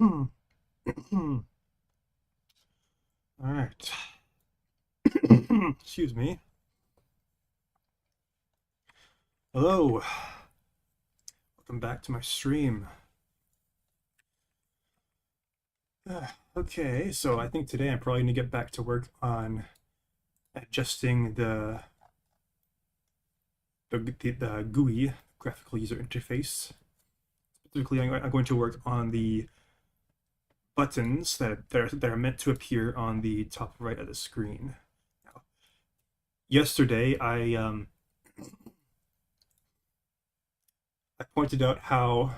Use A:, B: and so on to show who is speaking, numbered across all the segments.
A: All right. Excuse me. Hello. Welcome back to my stream. Okay, so I think today I'm probably going to get back to work on adjusting the GUI, graphical user interface. Specifically, I'm going to work on the buttons that are meant to appear on the top right of the screen. Now, yesterday, I pointed out how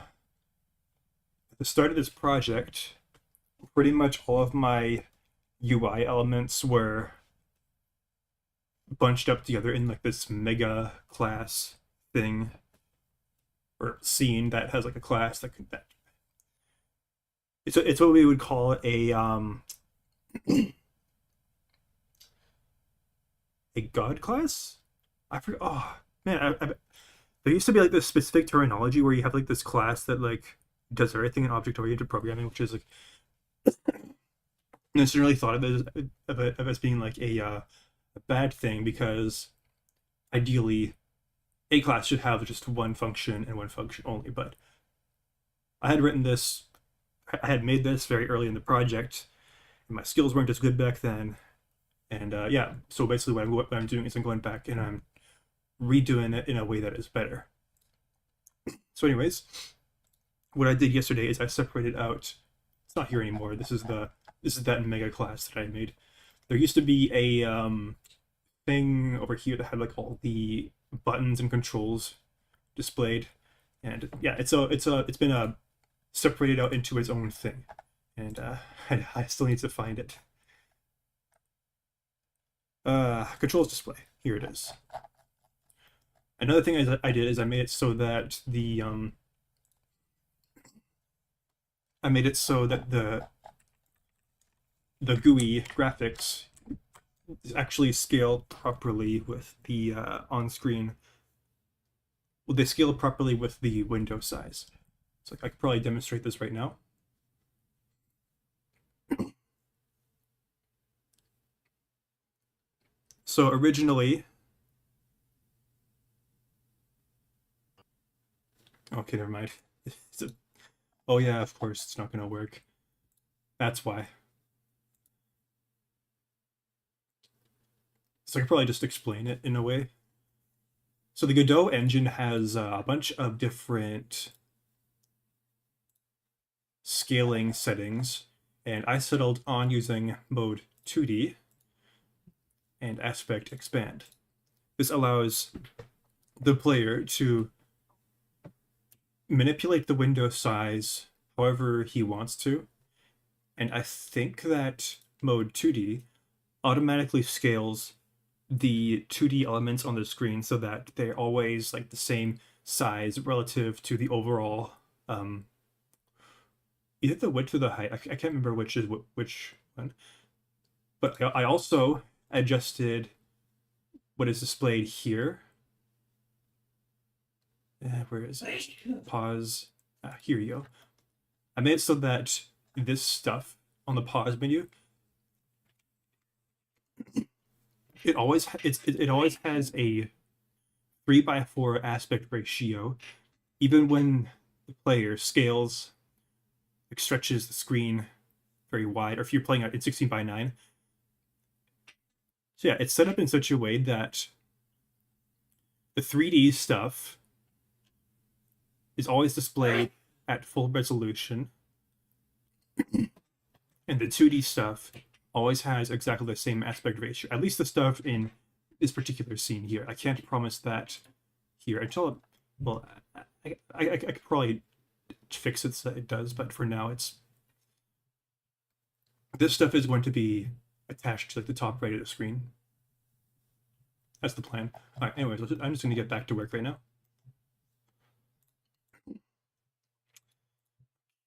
A: at the start of this project, pretty much all of my UI elements were bunched up together in like this mega class thing or scene that has like a class that it's what we would call a god class. I forget. Oh man, there used to be like this specific terminology where you have like this class that like does everything in object oriented programming, which is like necessarily thought of as being like a bad thing because ideally a class should have just one function and one function only. But I had written this, I had made this very early in the project, and my skills weren't as good back then. And yeah, so basically what I'm doing is I'm going back and I'm redoing it in a way that is better. So, anyways, what I did yesterday is I separated out. It's not here anymore. This is that mega class that I made. There used to be a thing over here that had like all the buttons and controls displayed, and yeah, it's been separated out into its own thing, and I still need to find it. Controls display. Here it is. Another thing I did is I made it so that I made it so that the GUI graphics is actually scaled properly with the on-screen. Well, they scale properly with the window size. So I could probably demonstrate this right now. So originally, okay, never mind. Oh yeah, of course it's not gonna work. That's why. So I could probably just explain it in a way. So the Godot engine has a bunch of different scaling settings, and I settled on using mode 2D and aspect expand. This allows the player to manipulate the window size however he wants to, and I think that mode 2D automatically scales the 2D elements on the screen so that they're always like the same size relative to the overall either the width or the height. I can't remember which is which one. But I also adjusted what is displayed here. Where is it? Pause. Here you go. I made it so that this stuff on the pause menu, it always has a 3:4 aspect ratio, even when the player scales, like stretches the screen very wide, or if you're playing at 16:9. So yeah, it's set up in such a way that the 3D stuff is always displayed at full resolution, and the 2D stuff always has exactly the same aspect ratio. At least the stuff in this particular scene here. I can't promise that here until, well, I could probably fix it so that it does, but for now this stuff is going to be attached to like the top right of the screen. That's the plan. All right, anyways, I'm just going to get back to work right now.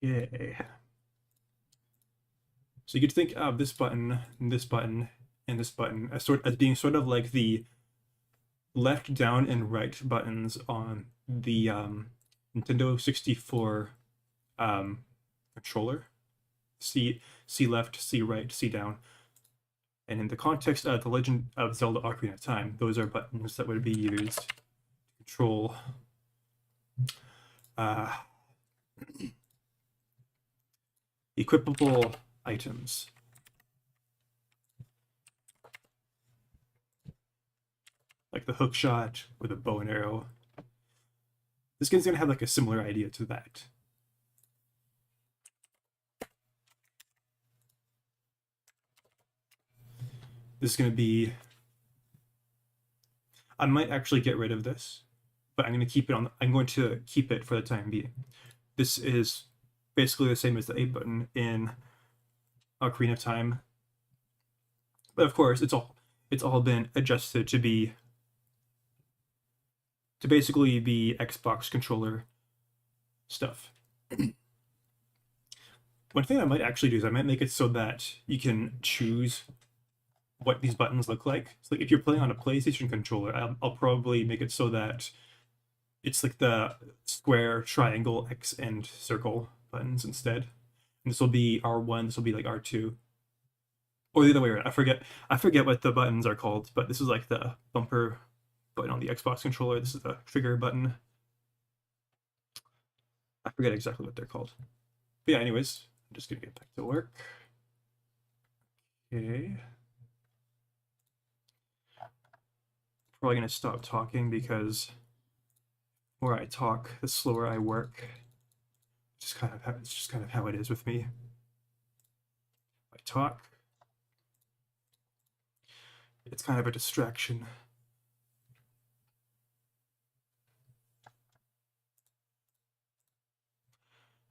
A: Yay. So you could think of this button, and this button, and this button as being sort of like the left, down, and right buttons on the Nintendo 64 controller. C left, C right, C down. And in the context of The Legend of Zelda Ocarina of Time, those are buttons that would be used to control equipable items. Like the hook shot or the bow and arrow. This game's gonna have like a similar idea to that. This is gonna be. I might actually get rid of this, but I'm going to keep it for the time being. This is basically the same as the A button in Ocarina of Time, but of course it's all been adjusted to basically be Xbox controller stuff. One thing I might actually do is I might make it so that you can choose what these buttons look like. So like if you're playing on a PlayStation controller, I'll probably make it so that it's like the square, triangle, X, and circle buttons instead. And this will be R1, this will be like R2. Or the other way around. I forget what the buttons are called, but this is like the bumper button on the Xbox controller. This is the trigger button. I forget exactly what they're called. But yeah, anyways, I'm just gonna get back to work. Okay. Probably gonna stop talking because the more I talk, the slower I work. It's just kind of how it is with me. I talk. It's kind of a distraction.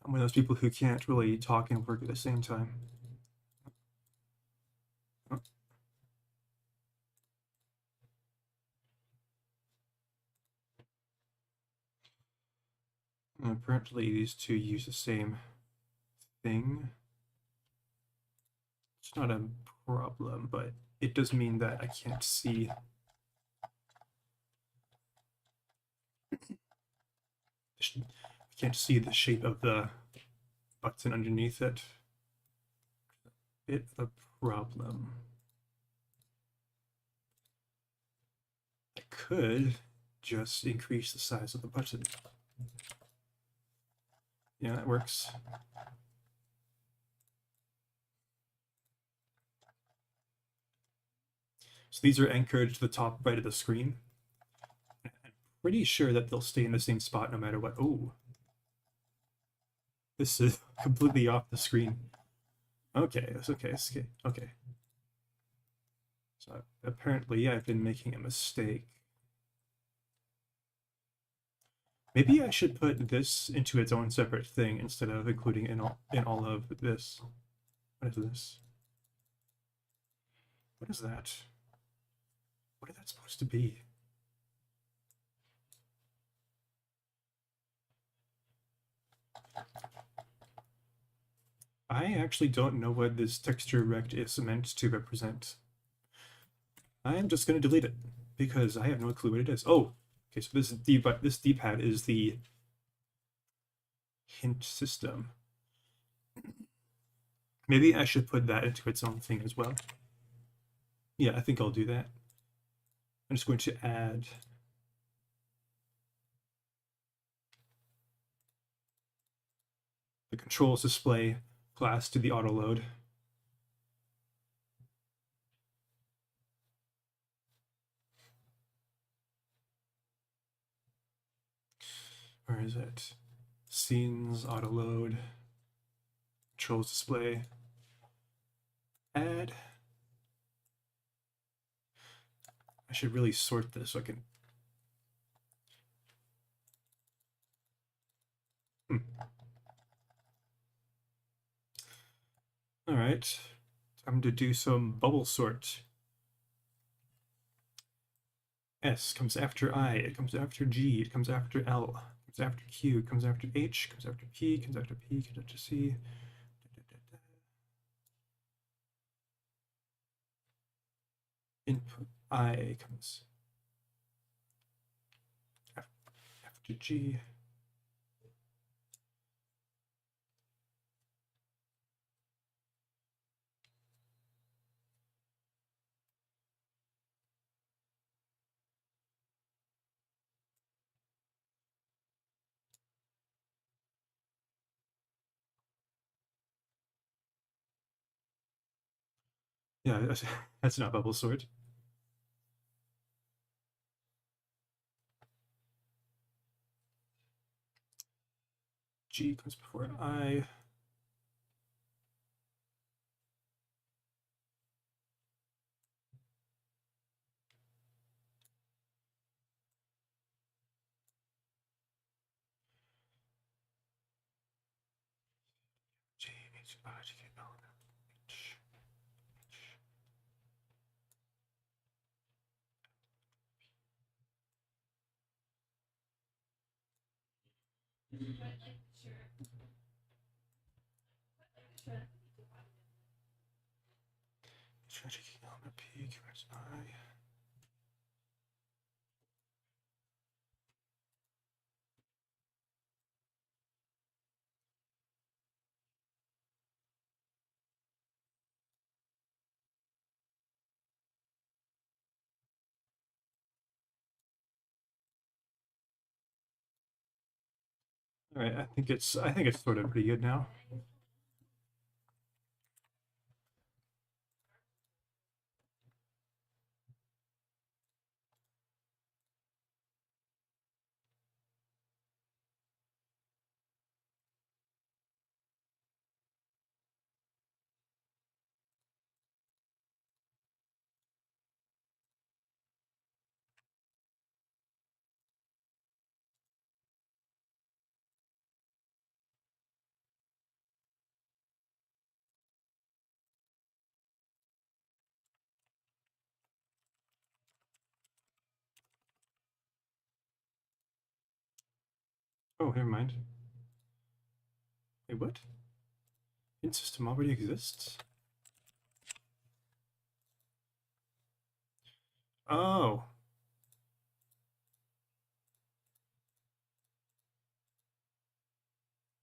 A: I'm one of those people who can't really talk and work at the same time. And apparently these two use the same thing. It's not a problem, but it does mean that I can't see. I can't see the shape of the button underneath it. Bit of a problem. I could just increase the size of the button. Yeah, that works. So these are anchored to the top right of the screen. I'm pretty sure that they'll stay in the same spot no matter what. Oh, this is completely off the screen. Okay, that's okay. It's okay. Okay. So apparently I've been making a mistake. Maybe I should put this into its own separate thing instead of including in all of this. What is this? What is that? What is that supposed to be? I actually don't know what this texture rect is meant to represent. I am just going to delete it because I have no clue what it is. Oh, okay, so this D-pad is the hint system. Maybe I should put that into its own thing as well. Yeah, I think I'll do that. I'm just going to add the controls display class to the auto load. Where is it? Scenes, auto load, controls display, add. I should really sort this so I can. All right, time to do some bubble sort. S comes after I, it comes after G, it comes after L, it comes after Q, it comes after H, it comes after P, it comes after P, it comes after C. Input I comes after G. Yeah, that's not bubble sort. G comes before I. G H I G L H. H I G L P Q H I. All right, I think it's sort of pretty good now. Oh, never mind. Wait, what? Int system already exists? Oh.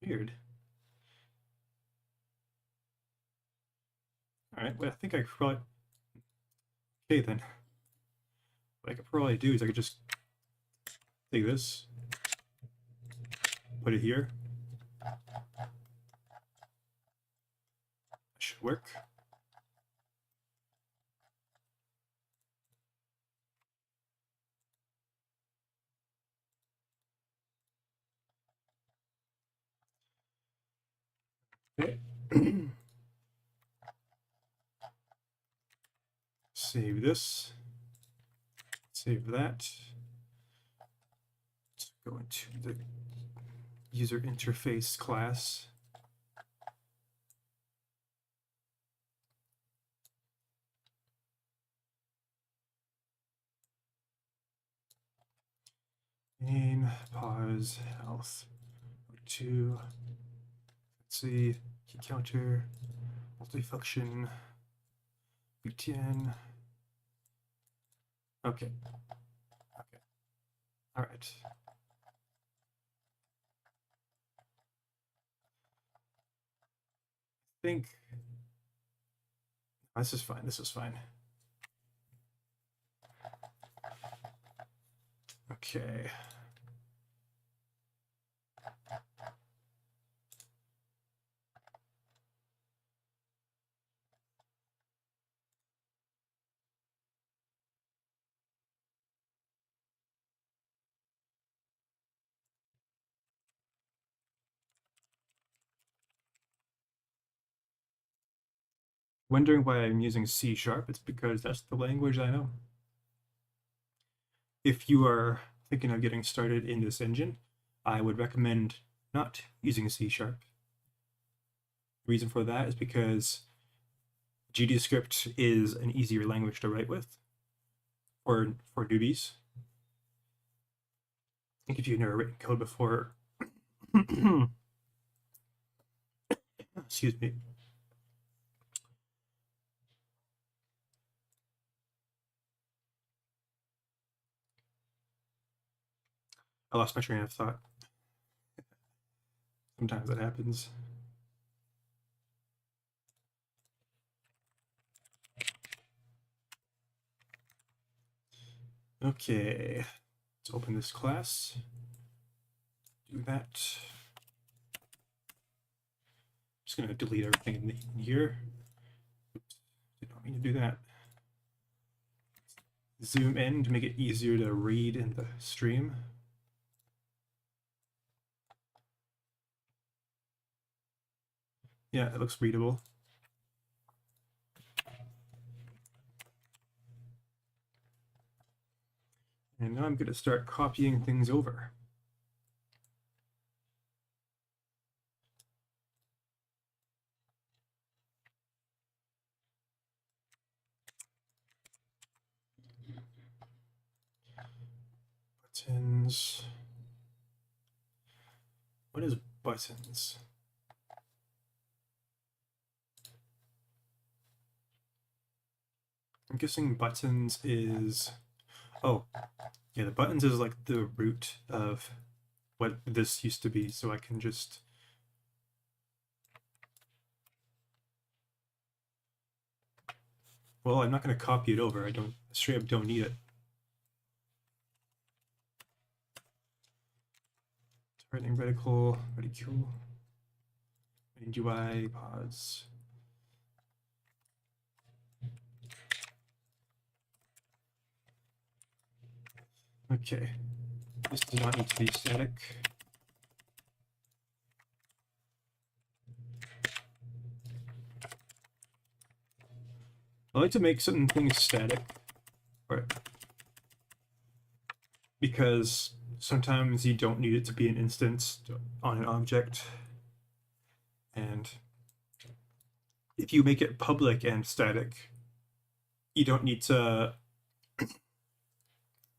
A: Weird. All right, well, I think I could probably. Okay, then. What I could probably do is I could just take this, put it here. That should work. Okay. Save this. Save that. Let's go into the user interface class. Main, pause, health. 2. Let's see. Key counter, multifunction, btn. Okay. Okay. All right. I think this is fine. This is fine. Okay. Wondering why I'm using C sharp? It's because that's the language I know. If you are thinking of getting started in this engine, I would recommend not using C sharp. The reason for that is because GDScript is an easier language to write with for newbies. I think if you've never written code before, excuse me. I lost my train of thought. Sometimes that happens. Okay, let's open this class. Do that. I'm just gonna delete everything in here. Oops, did not want me to do that. Zoom in to make it easier to read in the stream. Yeah, it looks readable. And now I'm going to start copying things over. Buttons. What is buttons? I'm guessing buttons is... Oh, yeah, the buttons is like the root of what this used to be, so I can just... Well, I'm not going to copy it over. I straight up don't need it. Targeting reticle, reticule, UI, pause. Okay, this does not need to be static. I like to make certain things static, because sometimes you don't need it to be an instance on an object. And if you make it public and static, you don't need to,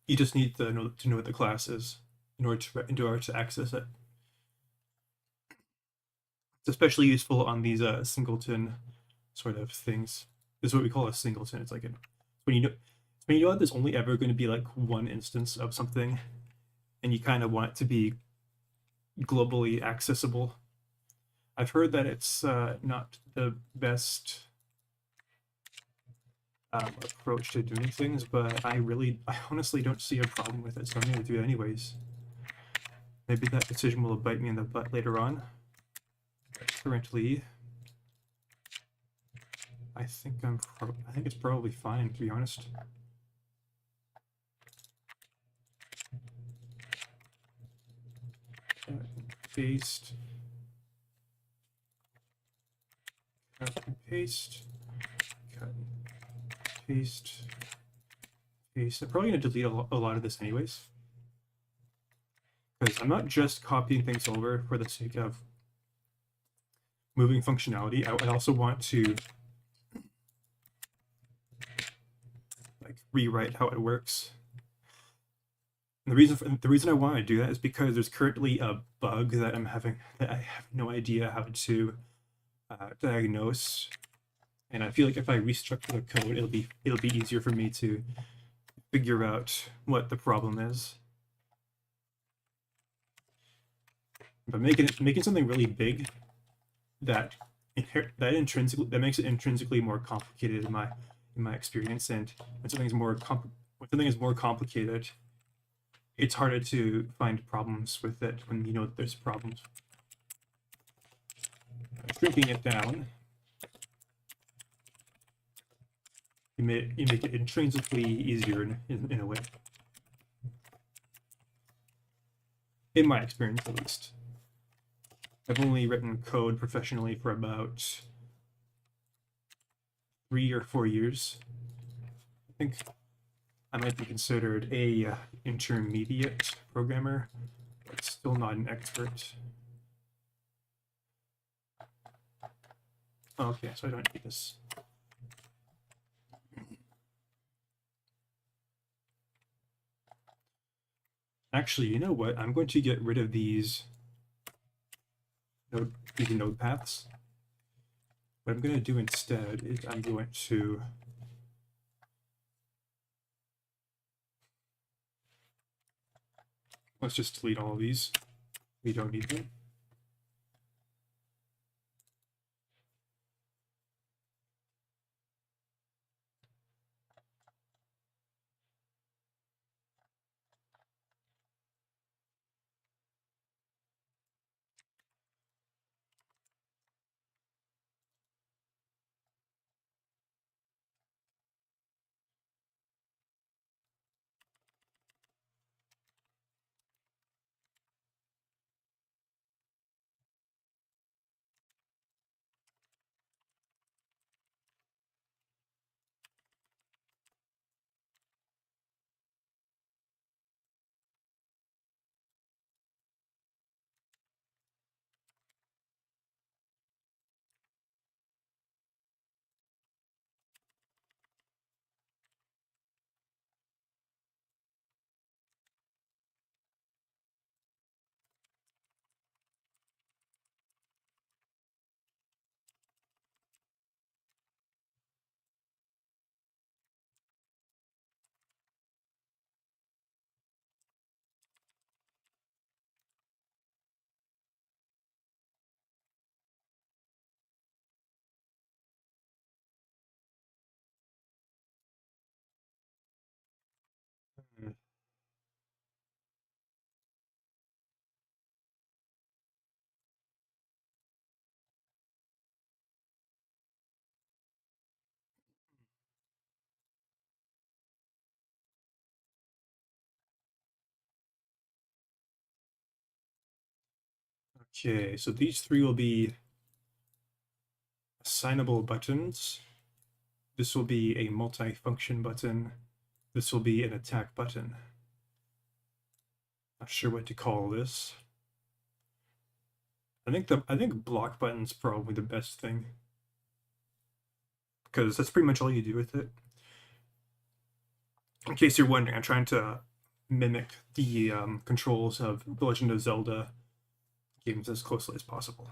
A: you just need to know what the class is in order to access it. It's especially useful on these singleton sort of things. This is what we call a singleton. It's like when you know that there's only ever going to be like one instance of something, and you kind of want it to be globally accessible. I've heard that it's not the best approach to doing things, but I honestly don't see a problem with it, so I'm going to do it anyways. Maybe that decision will bite me in the butt later on. Currently, I think it's probably fine, to be honest. Paste. Cut and paste. Cut and paste. Paste. I'm probably going to delete a lot of this anyways, because I'm not just copying things over for the sake of moving functionality. I also want to like rewrite how it works. And the reason I want to do that is because there's currently a bug that I'm having that I have no idea how to diagnose, and I feel like if I restructure the code, it'll be easier for me to figure out what the problem is. But making something really big that makes it intrinsically more complicated in my experience, and when something is more complicated, it's harder to find problems with it when you know that there's problems. Shrinking it down, you make it intrinsically easier in a way. In my experience, at least. I've only written code professionally for about 3 or 4 years. I think I might be considered a intermediate programmer, but still not an expert. Okay, so I don't need this. Actually, you know what? I'm going to get rid of these node paths. What I'm going to do instead is I'm going to let's just delete all of these. We don't need them. Okay, so these three will be assignable buttons. This will be a multi-function button. This will be an attack button. Not sure what to call this. I think block button's probably the best thing, because that's pretty much all you do with it. In case you're wondering, I'm trying to mimic the controls of The Legend of Zelda games as closely as possible.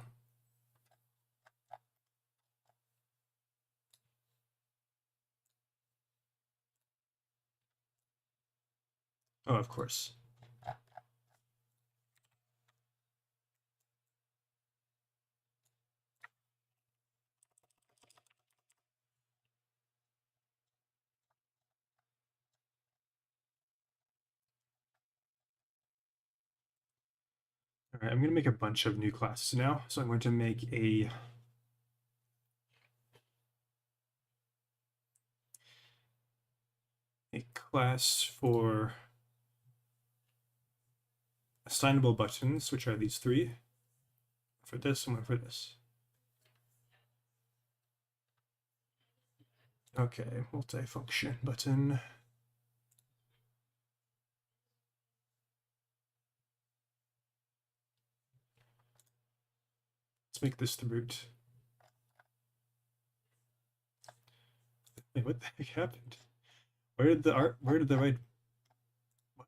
A: Oh, of course. All right, I'm going to make a bunch of new classes now. So I'm going to make a class for assignable buttons, which are these three. For this and one for this. Okay, multi-function button. Let's make this the root. Wait, what the heck happened? Where did the right? What?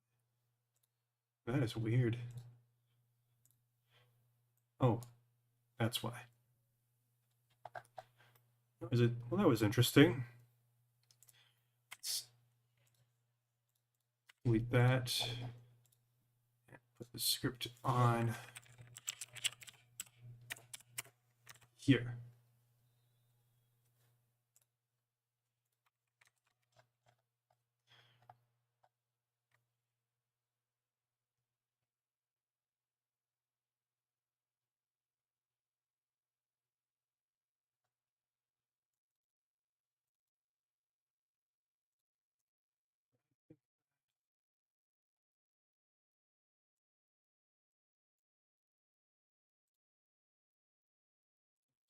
A: That is weird. Oh, that's why. Is it? Well, that was interesting. Let's delete that. Put the script on here.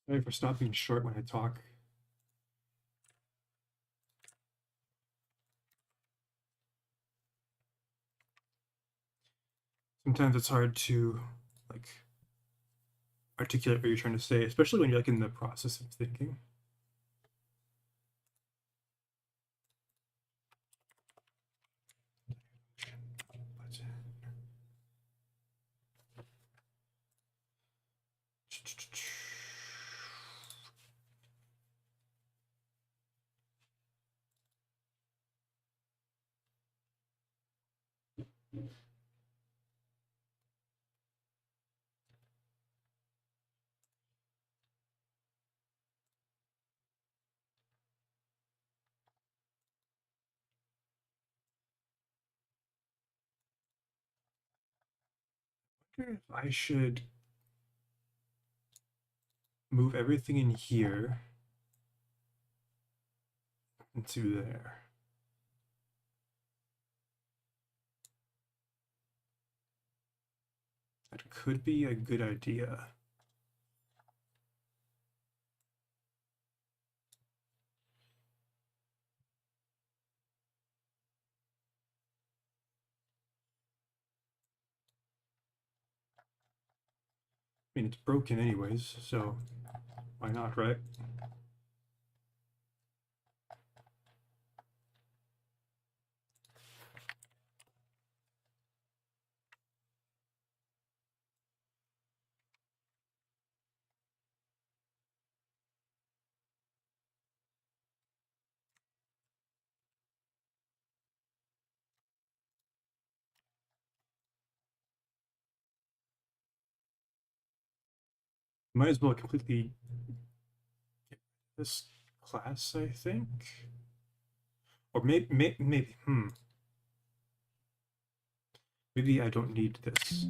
A: Sorry for stopping short when I talk. Sometimes it's hard to like articulate what you're trying to say, especially when you're like in the process of thinking. I wonder if I should move everything in here into there. That could be a good idea. I mean, it's broken anyways, so why not, right? Might as well completely get this class, I think. Or maybe, maybe I don't need this.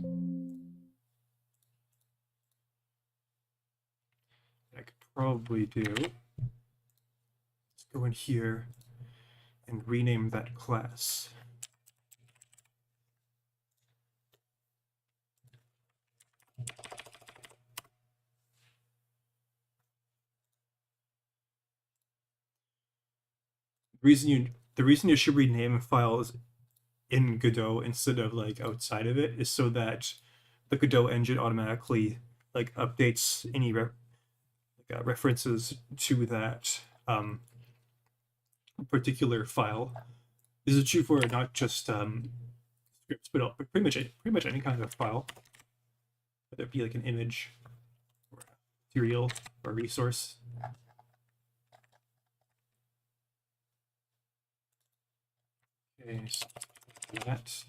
A: I could probably do. Let's go in here and rename that class. the reason you should rename files in Godot instead of like outside of it is so that the Godot engine automatically like updates any references to that particular file. This is true for not just scripts, but pretty much any kind of file, whether it be like an image or material or resource. Okay, so that.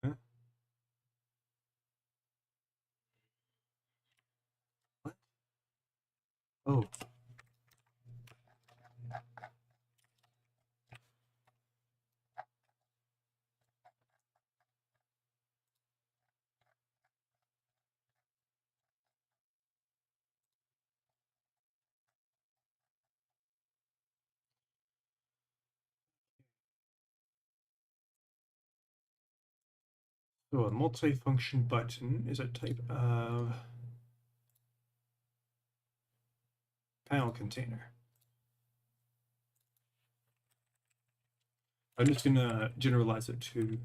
A: Huh? What? Oh, so a multifunction button is a type of panel container. I'm just gonna generalize it to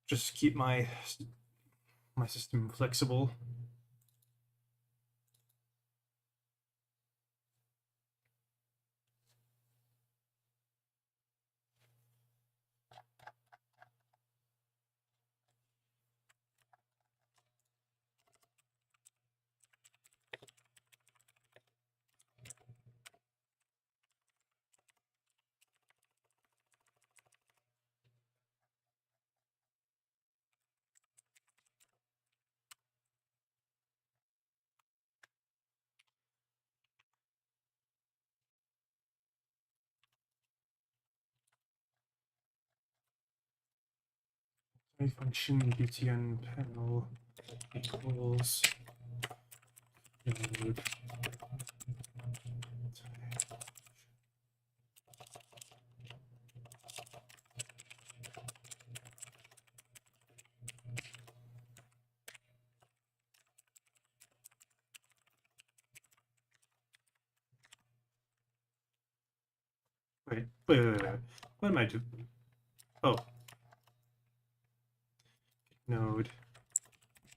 A: just keep my system flexible. My function btn panel equals node. Wait. What am I doing? Oh, node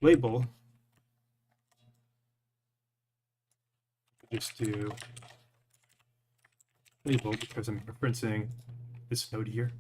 A: label. Just do label because I'm referencing this node here.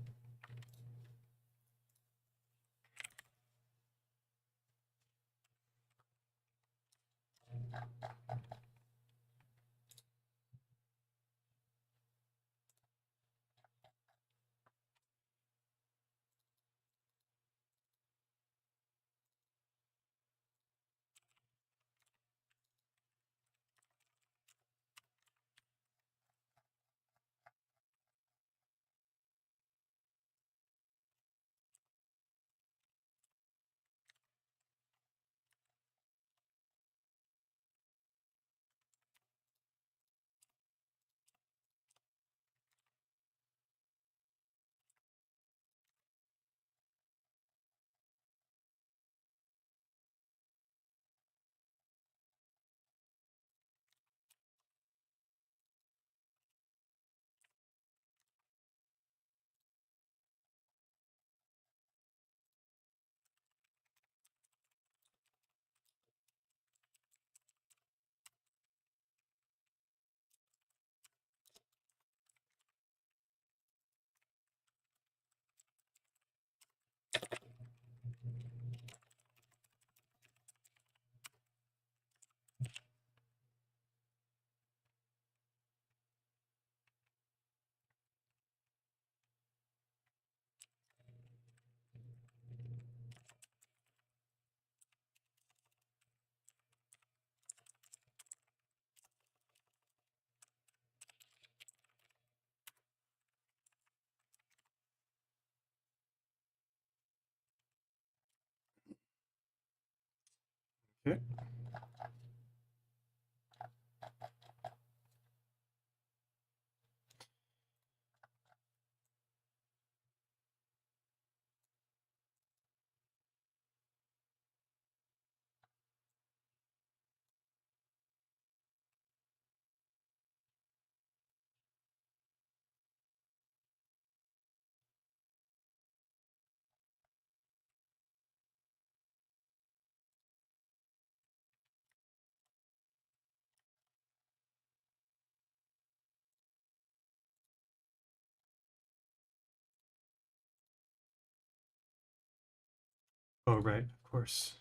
A: Okay. Oh, right, of course.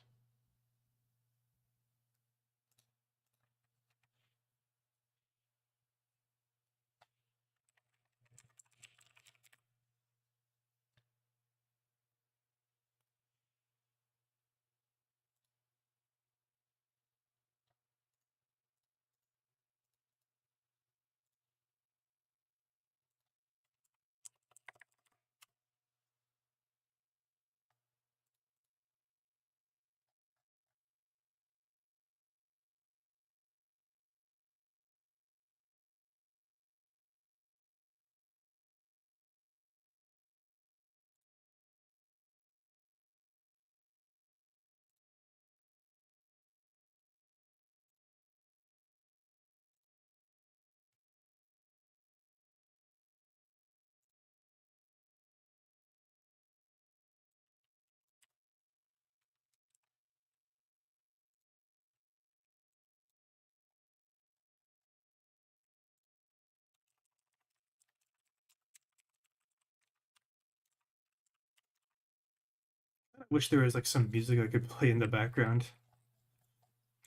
A: I wish there was like some music I could play in the background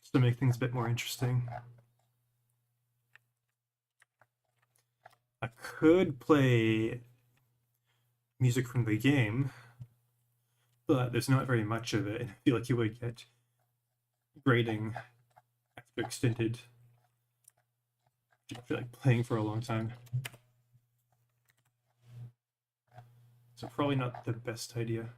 A: just to make things a bit more interesting. I could play music from the game, but there's not very much of it, and I feel like you would get grating after extended, after like playing for a long time. So probably not the best idea.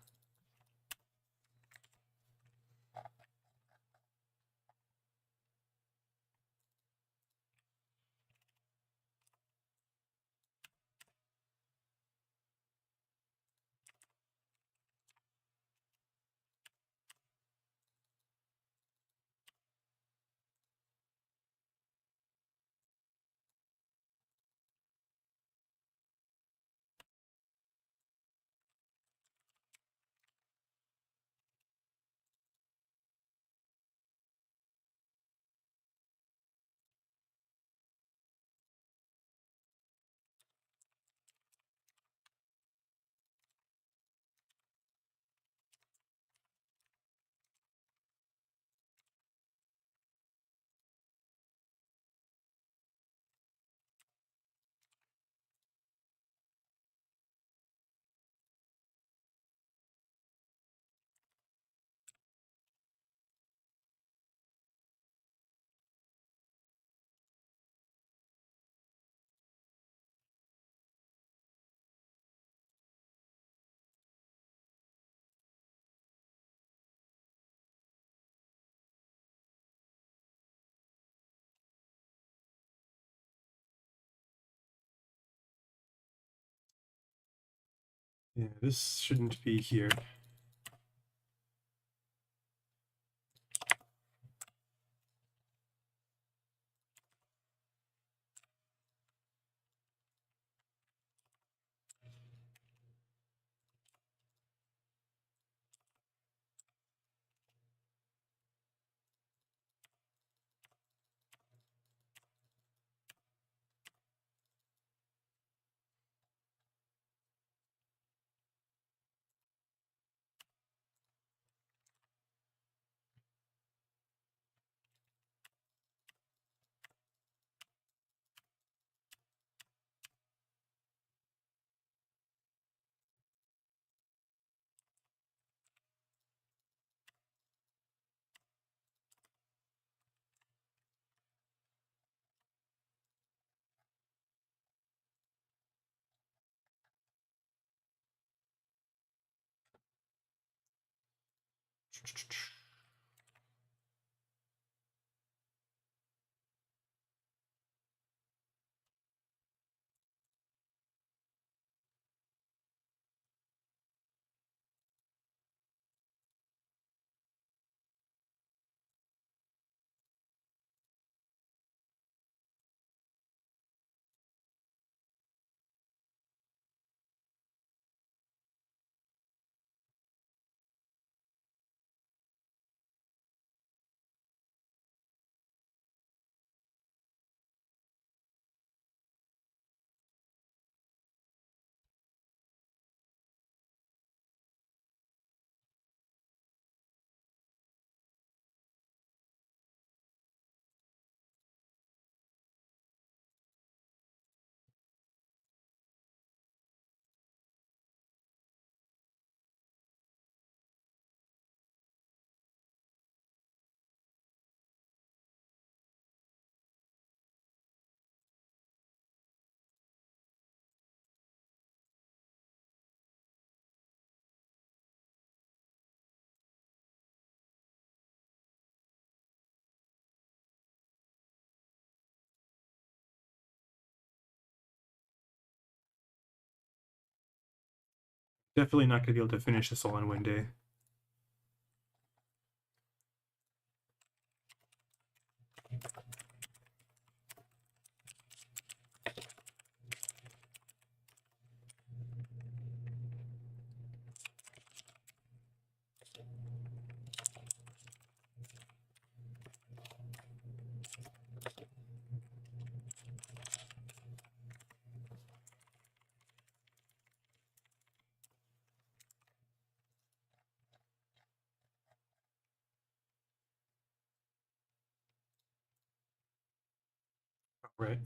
A: Yeah, this shouldn't be here. Definitely not going to be able to finish this all in one day. Right.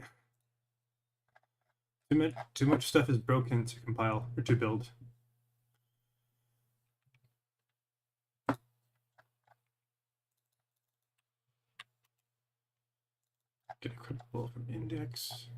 A: Too much stuff is broken to compile or to build. Get a critical from index.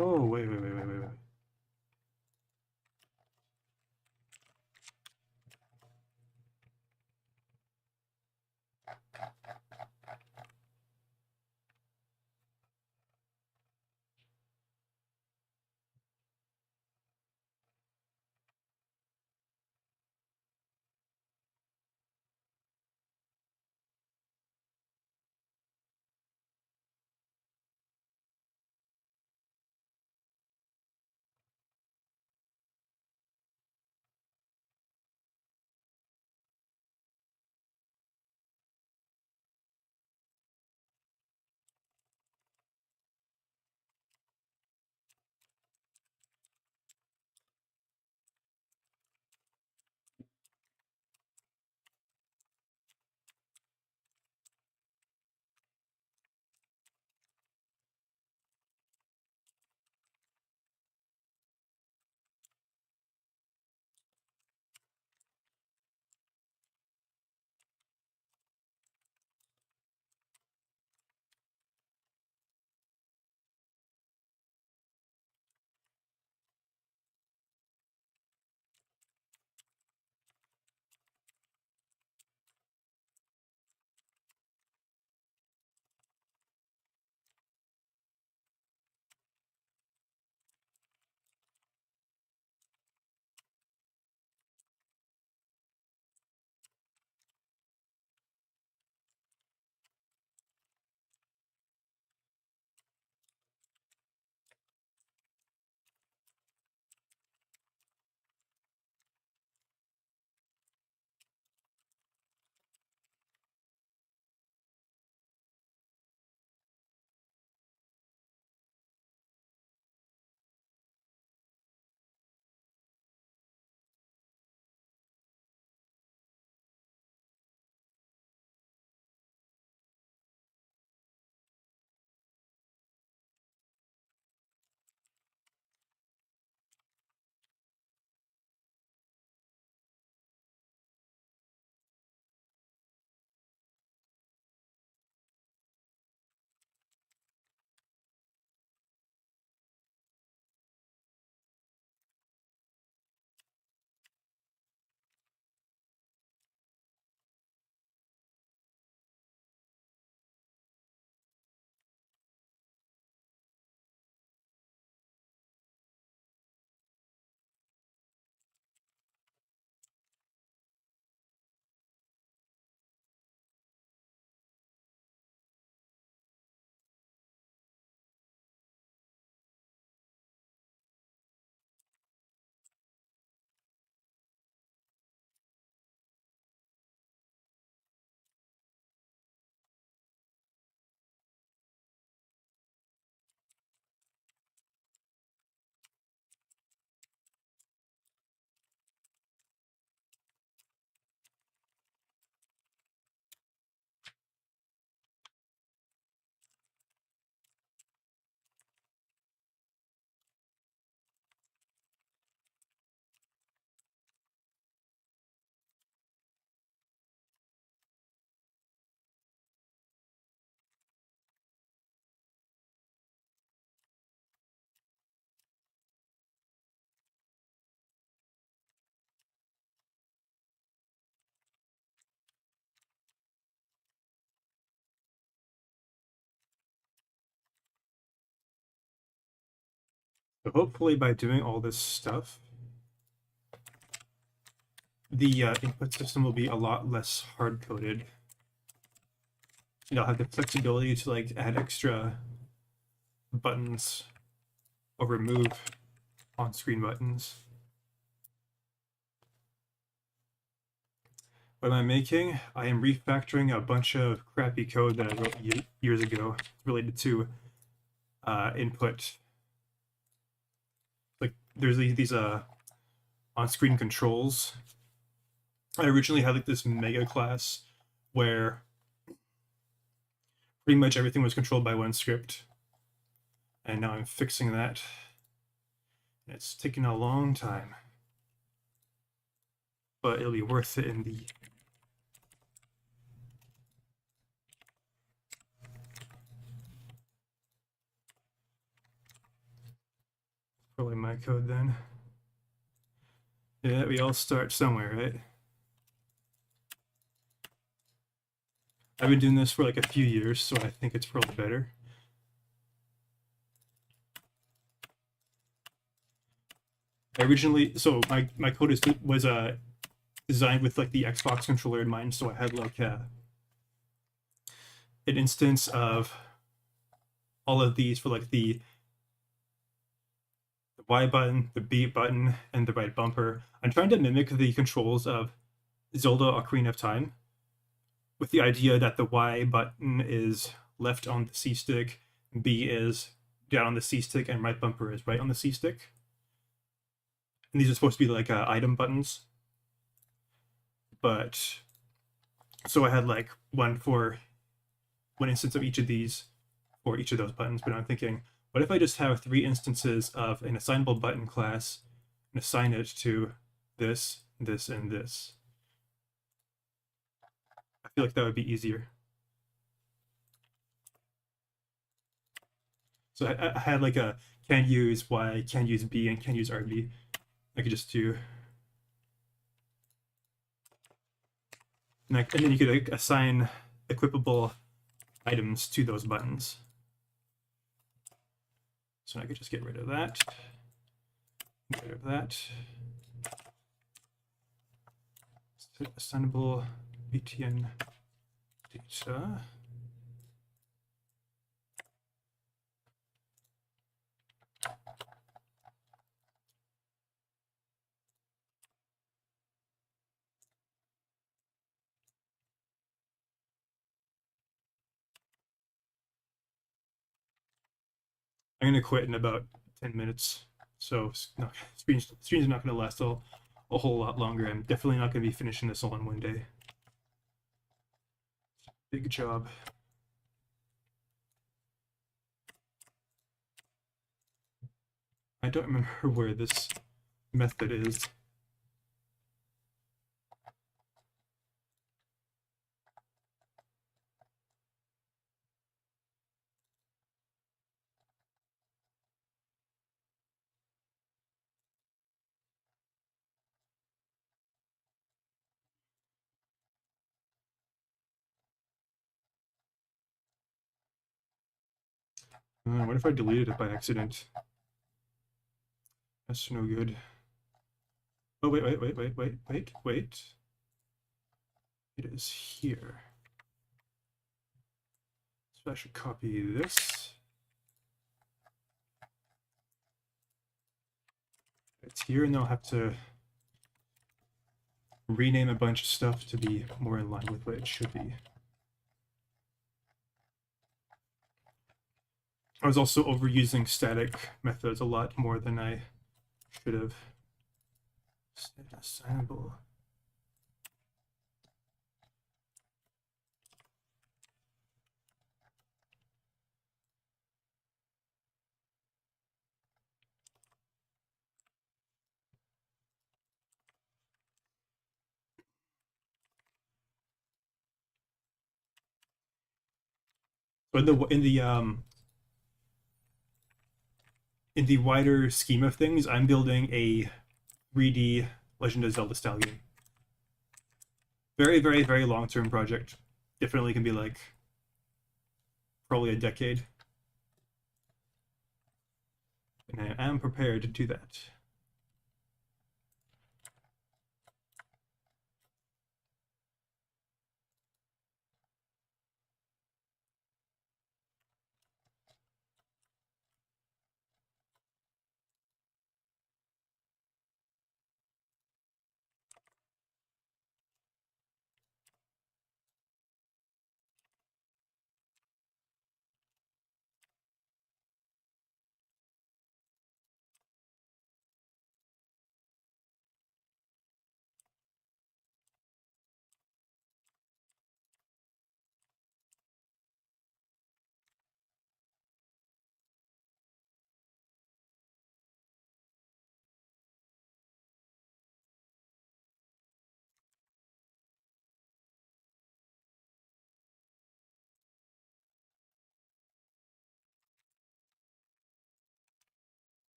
A: Oh, wait. So hopefully by doing all this stuff, the input system will be a lot less hard-coded. I'll have the flexibility to like add extra buttons or remove on-screen buttons. What am I making? I am refactoring a bunch of crappy code that I wrote years ago related to input. Like there's these on-screen controls. I originally had like this mega class where pretty much everything was controlled by one script, and now I'm fixing that. It's taken a long time, but it'll be worth it in the Probably my code then. Yeah, we all start somewhere, right? I've been doing this for like a few years, so I think it's probably better. So my code was designed with like the Xbox controller in mind, so I had like an instance of all of these for like the Y button, the B button, and the right bumper. I'm trying to mimic the controls of Zelda Ocarina of Time, with the idea that the Y button is left on the C stick, B is down on the C stick, and right bumper is right on the C stick. And these are supposed to be like item buttons. But so I had like one instance of each of these for each of those buttons. But I'm thinking, what if I just have 3 instances of an assignable button class and assign it to this, this, and this? I feel like that would be easier. So I had like a can use Y, can use B, and can use RB. I could just do, and then you could like, assign equipable items to those buttons. So I could just get rid of that, get rid of that. Assignable btn data. I'm gonna quit in about 10 minutes, so stream's not gonna last a whole lot longer. I'm definitely not gonna be finishing this all in one day. Big job. I don't remember where this method is. What if I deleted it by accident? That's no good. Oh, wait. It is here. So I should copy this. It's here, and then I'll have to rename a bunch of stuff to be more in line with what it should be. I was also overusing static methods a lot more than I should have. Assignable. But in the wider scheme of things, I'm building a 3D Legend of Zelda style game. Very, very, very long-term project. Definitely can be like probably a decade. And I am prepared to do that.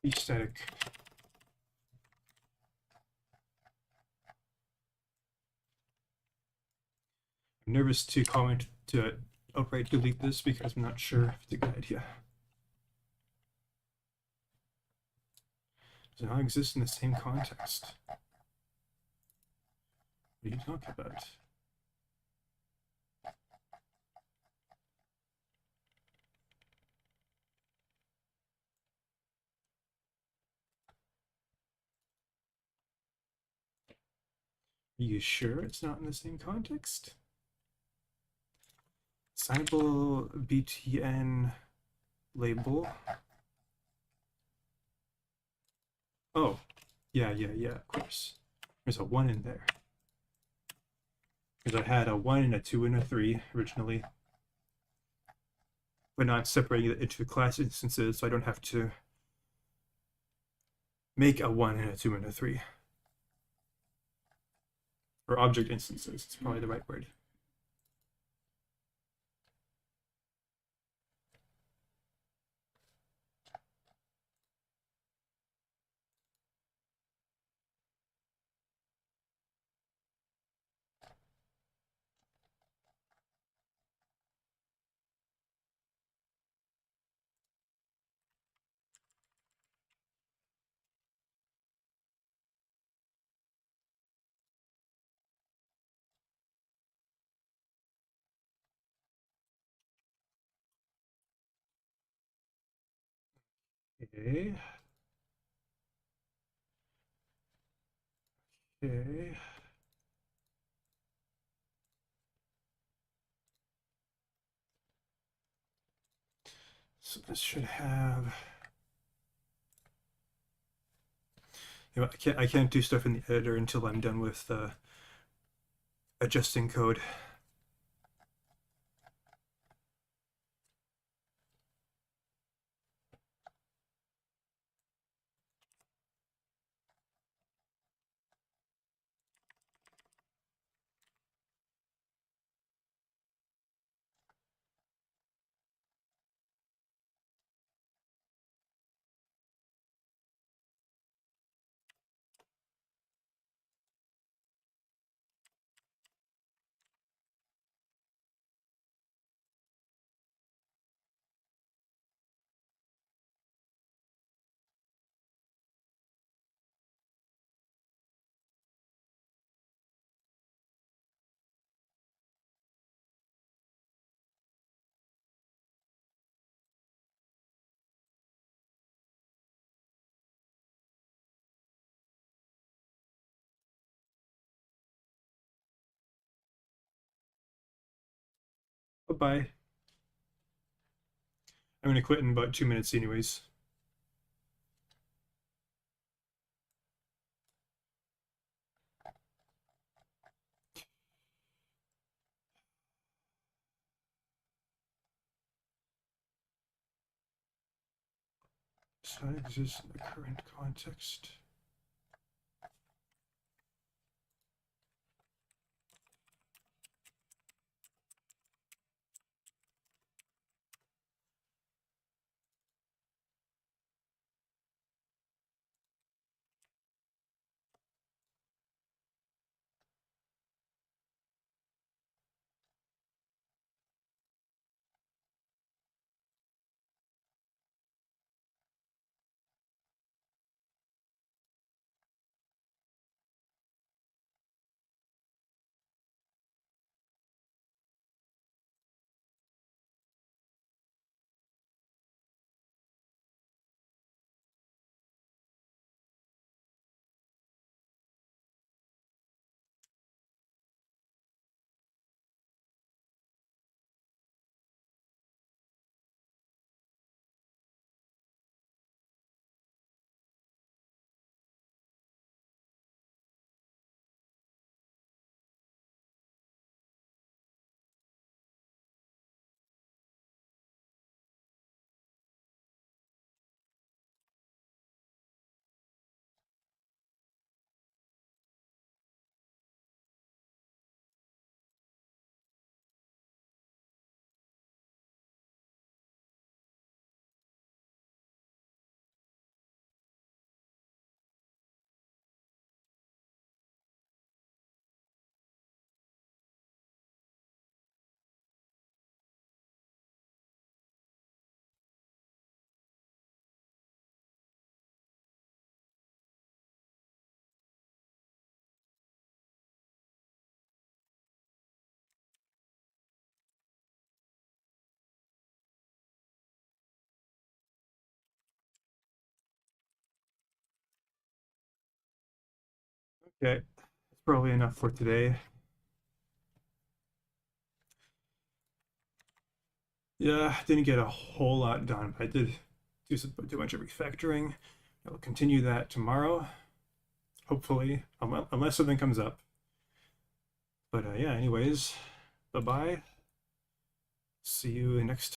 A: Be static. I'm nervous to comment to outright delete this because I'm not sure if it's a good idea. Does it not exist in the same context? What are you talking about? Are you sure it's not in the same context? Assignable BTN label. Oh, yeah, of course. There's a 1 in there. Because I had a 1 and a 2 and a 3 originally. But now I'm separating it into class instances so I don't have to make a 1 and a 2 and a 3. Or object instances, it's probably the right word. Okay. Okay. So this should have. You know, I can't do stuff in the editor until I'm done with adjusting code. Bye bye. I'm gonna quit in about 2 minutes, anyways. Does not exist in the current context. Okay, that's probably enough for today. Yeah, didn't get a whole lot done, but I did do a bunch of refactoring. I'll continue that tomorrow, hopefully, unless something comes up. But yeah, anyways, bye bye. See you next